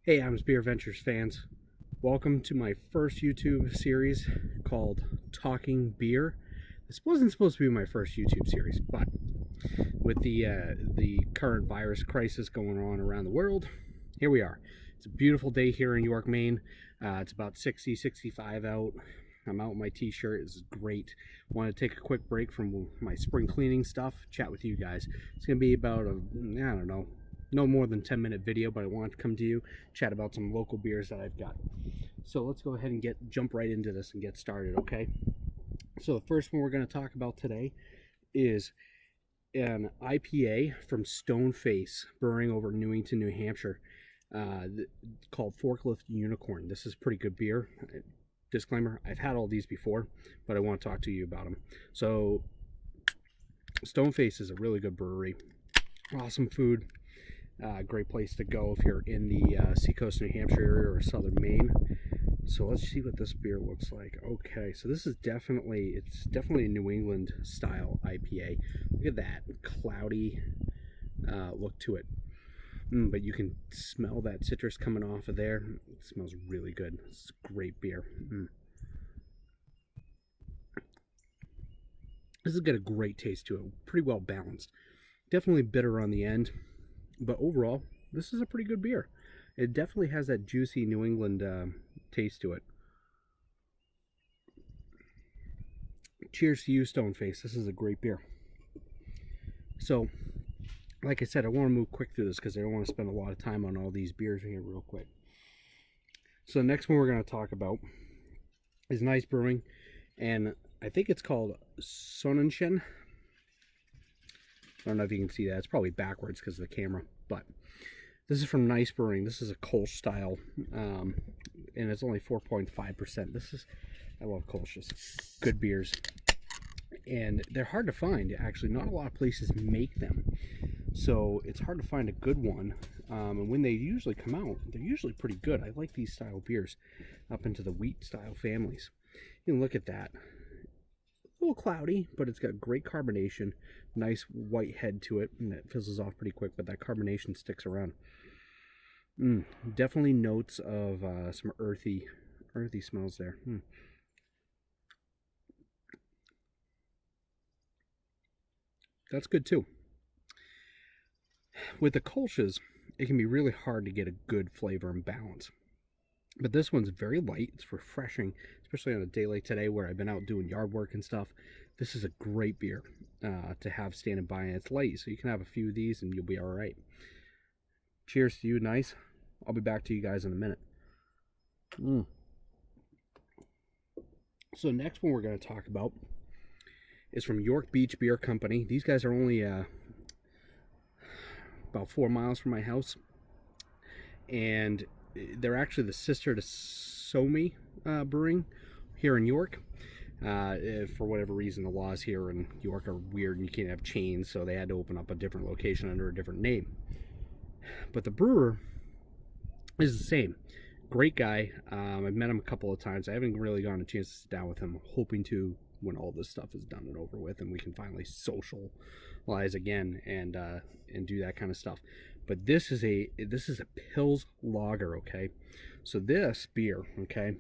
Hey, I'm Beer Ventures fans. Welcome to my first YouTube series called Talking Beer. This wasn't supposed to be my first YouTube series, but with the current virus crisis going on around the world, here we are. It's a beautiful day here in York, Maine. It's about 60, 65 out. I'm out in my t-shirt. This is great. Want to take a quick break from my spring cleaning stuff, chat with you guys. It's going to be about I don't know, no more than 10-minute video, but I want to come to you, chat about some local beers that I've got. So let's go ahead and jump right into this and get started, okay? So the first one we're going to talk about today is an IPA from Stoneface Brewing over Newington, New Hampshire, called Forklift Unicorn. This is pretty good beer. Disclaimer, I've had all these before, but I want to talk to you about them. So Stoneface is a really good brewery. Awesome food. Great place to go if you're in the seacoast New Hampshire area or southern Maine. So let's see what this beer looks like. Okay, so this is definitely a New England style IPA. Look at that cloudy look to it. But you can smell that citrus coming off of there. It smells really good. It's great beer. This has got a great taste to it. Pretty well balanced. Definitely bitter on the end, but overall, this is a pretty good beer. It definitely has that juicy New England taste to it. Cheers to you, Stoneface. This is a great beer. So, like I said, I want to move quick through this because I don't want to spend a lot of time on all these beers here real quick. So the next one we're going to talk about is Nice Brewing, and I think it's called Sonnenschein. I don't know if you can see that. It's probably backwards because of the camera, but this is from Nice Brewing. This is a Kolsch style, and it's only 4.5%. I love Kolsch's. Good beers. And they're hard to find, actually. Not a lot of places make them. So it's hard to find a good one. And when they usually come out, they're usually pretty good. I like these style beers up into the wheat style families. You can look at that. A little cloudy, but it's got great carbonation. Nice white head to it, and it fizzles off pretty quick, but that carbonation sticks around. Definitely notes of some earthy smells there. That's good too. With the Kolsch's, it can be really hard to get a good flavor and balance. But this one's very light. It's refreshing, especially on a day like today where I've been out doing yard work and stuff. This is a great beer to have standing by, and it's light, so you can have a few of these and you'll be all right. Cheers to you, Nice. I'll be back to you guys in a minute. So next one we're going to talk about is from York Beach Beer Company. These guys are only about 4 miles from my house, and they're actually the sister to Somi Brewing here in York. For whatever reason, the laws here in York are weird and you can't have chains, so they had to open up a different location under a different name. But the brewer is the same. Great guy. I've met him a couple of times. I haven't really gotten a chance to sit down with him. I'm hoping to when all this stuff is done and over with and we can finally socialize again and do that kind of stuff. But this is a Pils lager, okay? So this beer, okay,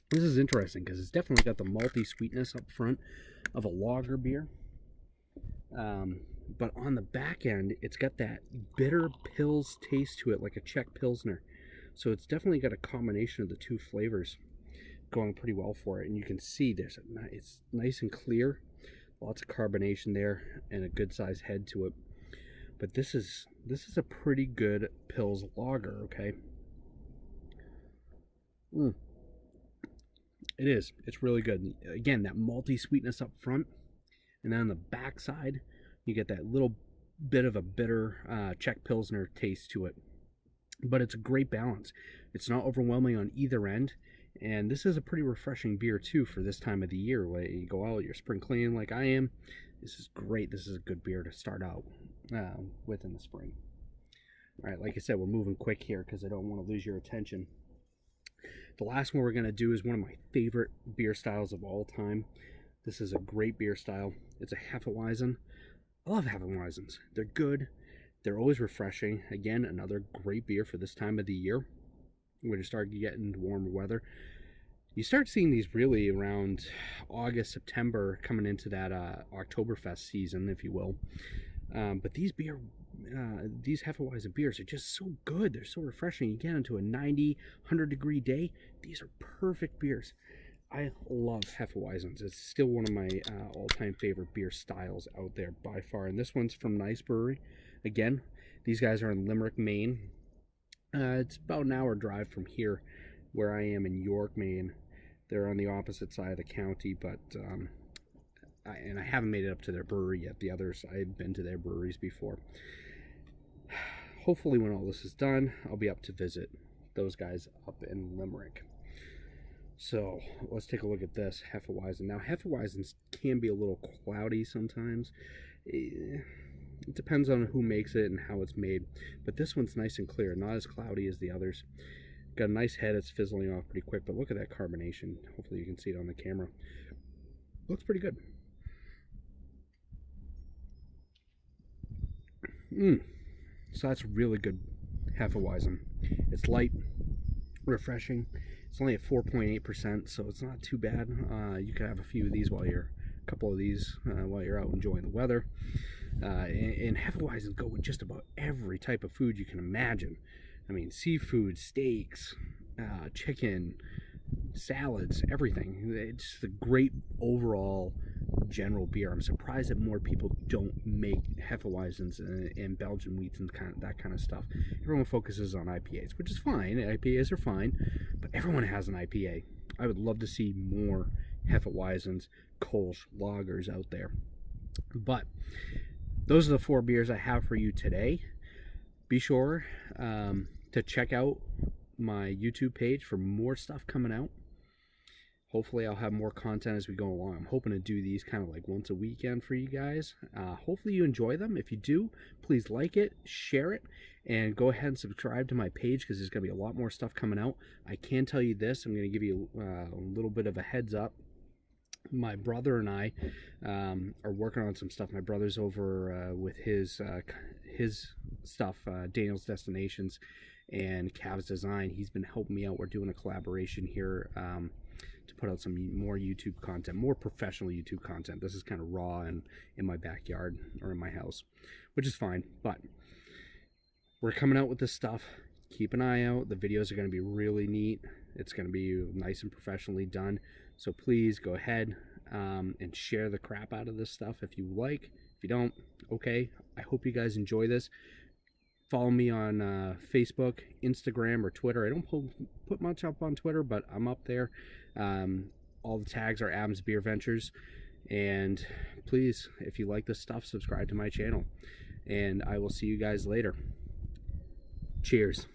this is interesting because it's definitely got the malty sweetness up front of a lager beer. But on the back end, it's got that bitter Pils taste to it, like a Czech Pilsner. So it's definitely got a combination of the two flavors going pretty well for it. And you can see it's nice and clear. Lots of carbonation there and a good sized head to it. But this is a pretty good Pils lager, okay? It is. It's really good. Again, that malty sweetness up front, and then on the back side, you get that little bit of a bitter Czech Pilsner taste to it. But it's a great balance. It's not overwhelming on either end, and this is a pretty refreshing beer too for this time of the year. When you go out, you're spring cleaning like I am. This is great. This is a good beer to start out with in the spring. All right, like I said, we're moving quick here because I don't want to lose your attention. The last one we're going to do is one of my favorite beer styles of all time. This is a great beer style. It's a Hefeweizen. I love Hefeweizens. They're good. They're always refreshing. Again, another great beer for this time of the year. When you start getting into warmer weather, you start seeing these really around August, September, coming into that Oktoberfest season, if you will. But these Hefeweizen beers are just so good. They're so refreshing. You get into a 90, 100-degree day, these are perfect beers. I love Hefeweizens. It's still one of my all-time favorite beer styles out there by far. And this one's from Nice Brewery. Again, these guys are in Limerick, Maine. It's about an hour drive from here, where I am in York, Maine. They're on the opposite side of the county, but I haven't made it up to their brewery yet. The others, I've been to their breweries before. Hopefully when all this is done, I'll be up to visit those guys up in Limerick. So let's take a look at this Hefeweizen. Now, Hefeweizens can be a little cloudy sometimes. It depends on who makes it and how it's made. But this one's nice and clear, not as cloudy as the others. Got a nice head, it's fizzling off pretty quick, but look at that carbonation. Hopefully you can see it on the camera. Looks pretty good. So that's really good Hefeweizen. It's light, refreshing. It's only at 4.8%, so it's not too bad. You can have a few of these while you're out enjoying the weather. And Hefeweizens go with just about every type of food you can imagine. I mean, seafood, steaks, chicken, salads, everything. It's just a great overall general beer. I'm surprised that more people don't make Hefeweizens and Belgian wheats and that kind of stuff. Everyone focuses on IPAs, which is fine. IPAs are fine, but everyone has an IPA. I would love to see more Hefeweizens, Kolsch, lagers out there. But those are the 4 beers I have for you today. Be sure to check out my YouTube page for more stuff coming out. Hopefully I'll have more content as we go along. I'm hoping to do these kind of like once a weekend for you guys. Hopefully you enjoy them. If you do, please like it, share it, and go ahead and subscribe to my page because there's going to be a lot more stuff coming out. I can tell you this. I'm going to give you a little bit of a heads up. My brother and I are working on some stuff. My brother's over with his stuff, Daniel's Destinations and Cavs Design. He's been helping me out. We're doing a collaboration here to put out some more YouTube content, more professional YouTube content. This is kind of raw and in my backyard or in my house, which is fine. But we're coming out with this stuff. Keep an eye out. The videos are going to be really neat. It's going to be nice and professionally done. So please go ahead and share the crap out of this stuff if you like. If you don't, okay. I hope you guys enjoy this. Follow me on Facebook, Instagram, or Twitter. I don't put much up on Twitter, but I'm up there. All the tags are Adams Beer Ventures. And please, if you like this stuff, subscribe to my channel. And I will see you guys later. Cheers.